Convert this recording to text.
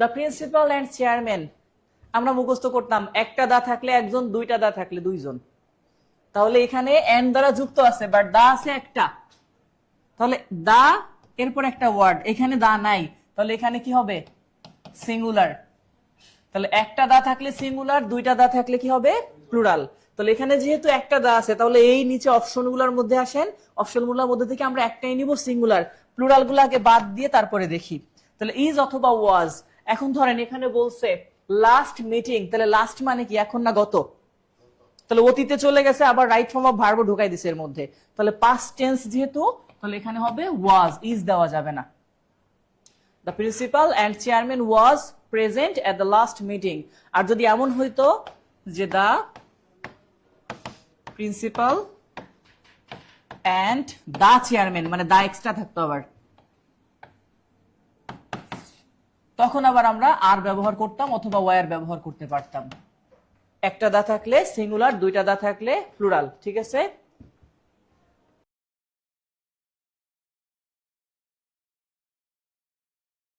The principal and chairman, আমরা মুখস্থ করতাম একটা দা থাকলে একজন, দুইটা দা থাকলে দুইজন। তাহলে এখানে এন্ড দ্বারা যুক্ত আছে, বাট দা আছে একটা। তাহলে দা এরপর একটা ওয়ার্ড, এখানে দা নাই, তাহলে এখানে কি হবে? সিঙ্গুলার। তাহলে একটা দা থাকলে সিঙ্গুলার, দুইটা দা থাকলে কি হবে? প্লুরাল। তাহলে এখানে যেহেতু একটা দা আছে, তাহলে এই নিচে অপশনগুলোর মধ্যে আসেন, অপশনগুলোর মধ্যে থেকে আমরা একটাই নিব, সিঙ্গুলার। প্লুরাল গুলাকে বাদ দিয়ে তারপরে দেখি। তাহলে ইজ অথবা ওয়াজ। এখন ধরেন এখানে বলছে লাস্ট মিটিং, তাহলে লাস্ট মানে কি? এখন না গত? তাহলে অতীতে চলে গেছে, আবার রাইট ফর্ম অফ ভার্ব ঢুকাই দিছে এর মধ্যে। তাহলে পাস্ট টেন্স যেহেতু, তাহলে এখানে হবে ওয়াজ, ইজ দেওয়া যাবে না। The principal and chairman was present at the last meeting. আর যদি এমন হইতো যে the principal and the chairman, মানে the এক্সট্রা থাকতো আবার, তখন আবার আমরা আর ব্যবহার করতাম অথবা ওয়ার ব্যবহার করতে পারতাম। একটা দা থাকলে সিঙ্গুলার, দুইটা দা থাকলে প্লুরাল। ঠিক আছে?